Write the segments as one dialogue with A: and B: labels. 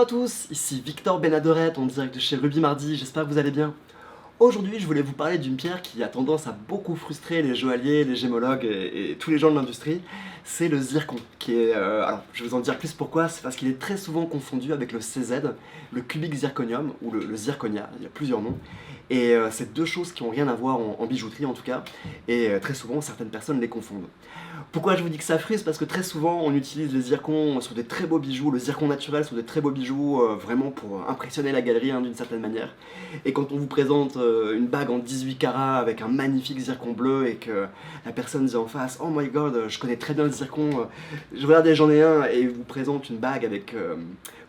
A: à tous, ici Victor Benadoret en direct de chez Ruby Mardi, j'espère que vous allez bien. Aujourd'hui, je voulais vous parler d'une pierre qui a tendance à beaucoup frustrer les joailliers, les gémologues et tous les gens de l'industrie. C'est le zircon, qui est... alors, je vais vous en dire plus pourquoi, c'est parce qu'il est très souvent confondu avec le CZ, le cubic zirconium, ou le zirconia, il y a plusieurs noms. Et c'est deux choses qui n'ont rien à voir en bijouterie en tout cas, et très souvent, certaines personnes les confondent. Pourquoi je vous dis que ça frustre? Parce que très souvent, on utilise les zircons sur des très beaux bijoux, le zircon naturel sur des très beaux bijoux, vraiment pour impressionner la galerie d'une certaine manière. Et quand on vous présente une bague en 18 carats avec un magnifique zircon bleu et que la personne dit en face "Oh my god, je connais très bien le zircon, je regardais, j'en ai un", et vous présente une bague avec,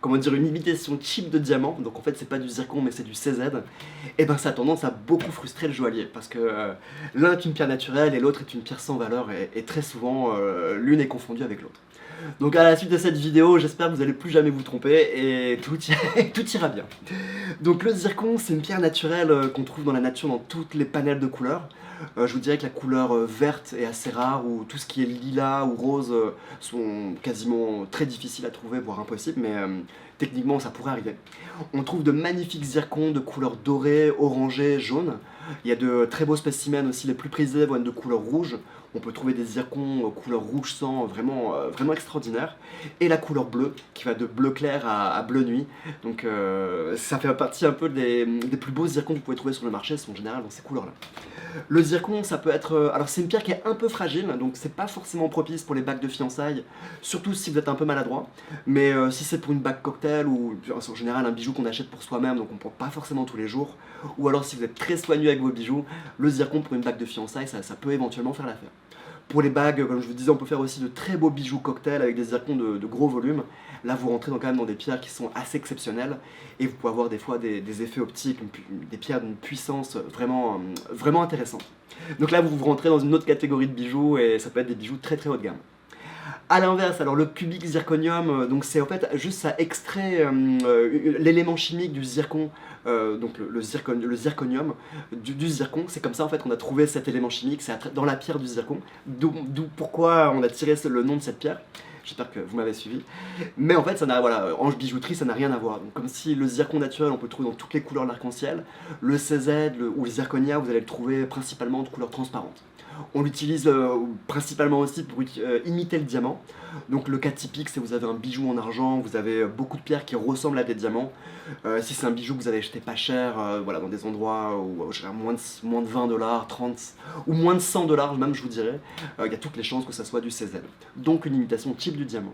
A: comment dire, une imitation cheap de diamant, donc en fait c'est pas du zircon mais c'est du CZ, et ben ça a tendance à beaucoup frustrer le joaillier, parce que l'un est une pierre naturelle et l'autre est une pierre sans valeur, et très souvent l'une est confondue avec l'autre. Donc à la suite de cette vidéo, j'espère que vous n'allez plus jamais vous tromper et tout ira bien. Donc le zircon, c'est une pierre naturelle qu'on trouve dans la nature dans toutes les panels de couleurs. Je vous dirais que la couleur verte est assez rare, ou tout ce qui est lilas ou rose sont quasiment très difficiles à trouver, voire impossibles, mais techniquement ça pourrait arriver. On trouve de magnifiques zircons de couleur dorée, orangée, jaune. Il y a de très beaux spécimens aussi, les plus prisés vont être de couleur rouge. On peut trouver des zircons couleur rouge sang vraiment, vraiment extraordinaires. Et la couleur bleue, qui va de bleu clair à bleu nuit. Donc ça fait partie un peu des plus beaux zircons que vous pouvez trouver sur le marché, sont en général dans ces couleurs-là. Le zircon, ça peut être... alors c'est une pierre qui est un peu fragile, donc c'est pas forcément propice pour les bagues de fiançailles, surtout si vous êtes un peu maladroit. Mais si c'est pour une bague cocktail, ou en général un bijou qu'on achète pour soi-même, donc on ne porte pas forcément tous les jours, ou alors si vous êtes très soigneux avec vos bijoux, le zircon pour une bague de fiançailles, ça peut éventuellement faire l'affaire. Pour les bagues, comme je vous disais, on peut faire aussi de très beaux bijoux cocktails avec des zircons de gros volume. Là, vous rentrez quand même dans des pierres qui sont assez exceptionnelles, et vous pouvez avoir des fois des effets optiques, des pierres d'une puissance vraiment, vraiment intéressante. Donc là, vous rentrez dans une autre catégorie de bijoux, et ça peut être des bijoux très très haut de gamme. A l'inverse, alors le cubic zirconium, donc c'est en fait juste ça extrait l'élément chimique du zircon, donc le zirconium du zircon. C'est comme ça en fait qu'on a trouvé cet élément chimique, c'est dans la pierre du zircon, d'où pourquoi on a tiré le nom de cette pierre. J'espère que vous m'avez suivi. Mais en fait, ça n'a, voilà, en bijouterie, ça n'a rien à voir. Donc, comme si le zircon naturel, on peut le trouver dans toutes les couleurs de l'arc-en-ciel, le CZ ou le zirconia, vous allez le trouver principalement de couleurs transparentes. On l'utilise principalement aussi pour imiter le diamant. Donc le cas typique, c'est que vous avez un bijou en argent, vous avez beaucoup de pierres qui ressemblent à des diamants. Si c'est un bijou que vous avez acheté pas cher, voilà, dans des endroits où moins de 20 $, 30 ou moins de 100 $, même je vous dirais, il y a toutes les chances que ça soit du CZ. Donc une imitation type du diamant.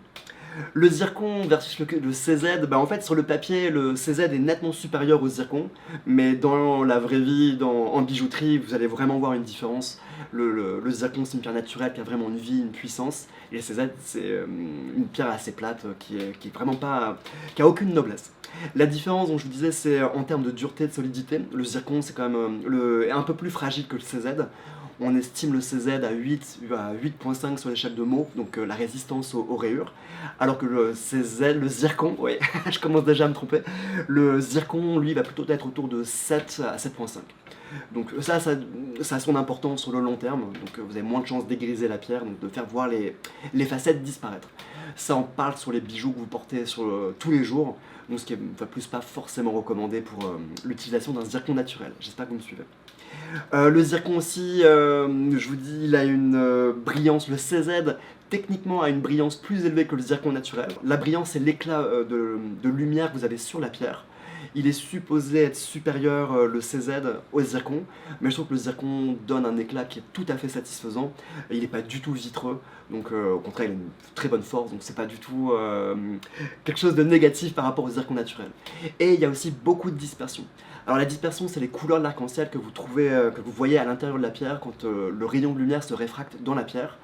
A: Le zircon versus le CZ, bah en fait sur le papier le CZ est nettement supérieur au zircon, mais dans la vraie vie, en bijouterie, vous allez vraiment voir une différence. Le zircon c'est une pierre naturelle qui a vraiment une vie, une puissance, et le CZ c'est une pierre assez plate qui est vraiment pas, qui a aucune noblesse. La différence, dont je vous disais, c'est en termes de dureté, de solidité. Le zircon c'est quand même est un peu plus fragile que le CZ. On estime le CZ à 8,5 sur l'échelle de Mohs, donc la résistance aux rayures, alors que le CZ, le zircon, oui, je commence déjà à me tromper, le zircon, lui, va plutôt être autour de 7 à 7,5. Donc ça a son importance sur le long terme, donc vous avez moins de chances d'égriser la pierre, donc de faire voir les facettes disparaître. Ça en parle sur les bijoux que vous portez tous les jours, donc ce qui est plus pas forcément recommandé pour l'utilisation d'un zircon naturel. J'espère que vous me suivez. Le zircon aussi, je vous dis, il a une brillance, le CZ techniquement a une brillance plus élevée que le zircon naturel. La brillance, c'est l'éclat de lumière que vous avez sur la pierre. Il est supposé être supérieur, le CZ, au zircon, mais je trouve que le zircon donne un éclat qui est tout à fait satisfaisant. Il n'est pas du tout vitreux, donc au contraire il a une très bonne force, donc c'est pas du tout quelque chose de négatif par rapport au zircon naturel. Et il y a aussi beaucoup de dispersion. Alors la dispersion, c'est les couleurs de l'arc-en-ciel que vous trouvez, que vous voyez à l'intérieur de la pierre quand le rayon de lumière se réfracte dans la pierre.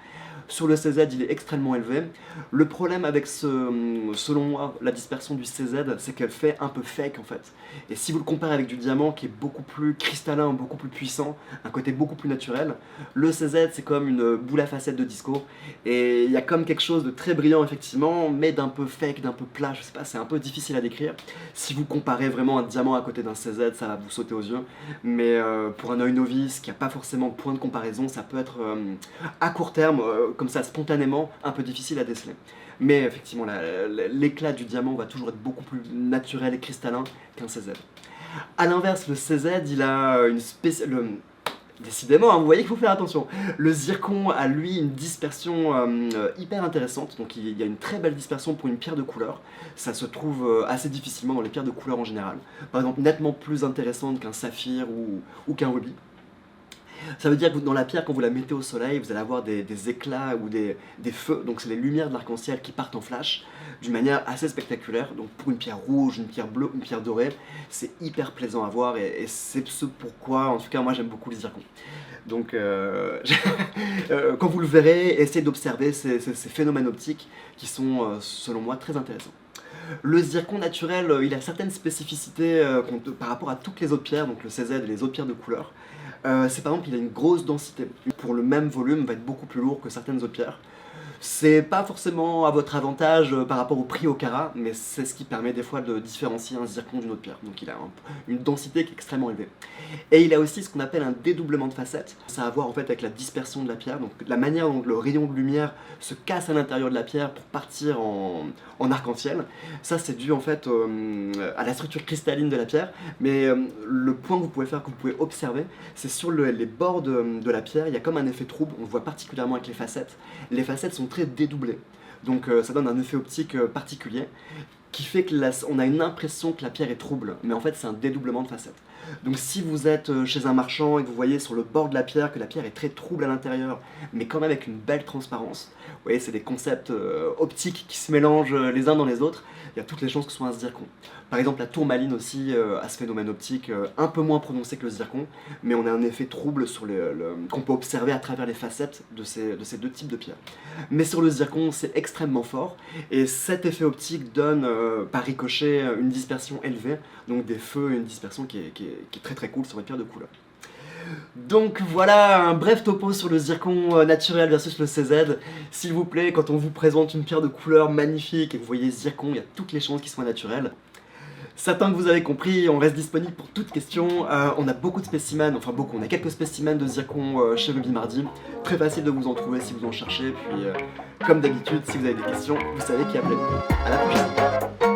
A: Sur le CZ, il est extrêmement élevé. Le problème avec, selon moi, la dispersion du CZ, c'est qu'elle fait un peu fake en fait. Et si vous le comparez avec du diamant qui est beaucoup plus cristallin, beaucoup plus puissant, un côté beaucoup plus naturel, le CZ c'est comme une boule à facettes de disco. Et il y a comme quelque chose de très brillant effectivement, mais d'un peu fake, d'un peu plat, je sais pas, c'est un peu difficile à décrire. Si vous comparez vraiment un diamant à côté d'un CZ, ça va vous sauter aux yeux. Mais pour un œil novice qui n'a pas forcément de point de comparaison, ça peut être à court terme comme ça spontanément un peu difficile à déceler. Mais effectivement, l'éclat du diamant va toujours être beaucoup plus naturel et cristallin qu'un CZ. A l'inverse, le CZ, il a une décidément, hein, vous voyez qu'il faut faire attention. Le zircon a lui une dispersion hyper intéressante, donc il y a une très belle dispersion pour une pierre de couleur. Ça se trouve assez difficilement dans les pierres de couleur en général. Par exemple, nettement plus intéressante qu'un saphir ou qu'un rubis. Ça veut dire que dans la pierre, quand vous la mettez au soleil, vous allez avoir des éclats ou des feux, donc c'est les lumières de l'arc-en-ciel qui partent en flash, d'une manière assez spectaculaire. Donc pour une pierre rouge, une pierre bleue, une pierre dorée, c'est hyper plaisant à voir et c'est ce pourquoi, en tout cas moi j'aime beaucoup les zircons. Donc quand vous le verrez, essayez d'observer ces phénomènes optiques qui sont selon moi très intéressants. Le zircon naturel, il a certaines spécificités par rapport à toutes les autres pierres, donc le CZ et les autres pierres de couleur. C'est par exemple, il a une grosse densité. Pour le même volume, va être beaucoup plus lourd que certaines autres pierres. C'est pas forcément à votre avantage par rapport au prix au carat, mais c'est ce qui permet des fois de différencier un zircon d'une autre pierre. Donc il a une densité qui est extrêmement élevée. Et il a aussi ce qu'on appelle un dédoublement de facettes. Ça a à voir en fait avec la dispersion de la pierre, donc la manière dont le rayon de lumière se casse à l'intérieur de la pierre pour partir en arc-en-ciel. Ça c'est dû en fait à la structure cristalline de la pierre, mais le point que vous pouvez faire, que vous pouvez observer, c'est sur les bords de la pierre, il y a comme un effet trouble, on le voit particulièrement avec les facettes. Les facettes sont très dédoublées, donc ça donne un effet optique particulier qui fait que on a une impression que la pierre est trouble, mais en fait c'est un dédoublement de facettes. Donc si vous êtes chez un marchand et que vous voyez sur le bord de la pierre que la pierre est très trouble à l'intérieur, mais quand même avec une belle transparence, vous voyez c'est des concepts optiques qui se mélangent les uns dans les autres, il y a toutes les chances que ce soit un zircon. Par exemple la tourmaline aussi a ce phénomène optique un peu moins prononcé que le zircon, mais on a un effet trouble sur qu'on peut observer à travers les facettes de ces deux types de pierres. Mais sur le zircon c'est extrêmement fort, et cet effet optique donne par ricochet une dispersion élevée, donc des feux et une dispersion qui est très très cool sur les pierres de couleur. Donc voilà un bref topo sur le zircon naturel versus le CZ. S'il vous plaît, quand on vous présente une pierre de couleur magnifique et que vous voyez zircon, il y a toutes les chances qu'il soit naturel. Certains que vous avez compris, on reste disponible pour toutes questions. On a beaucoup de spécimens, enfin beaucoup, on a quelques spécimens de zircon chez Ruby Mardi. Très facile de vous en trouver si vous en cherchez. Puis comme d'habitude, si vous avez des questions, vous savez qui appeler. À la prochaine.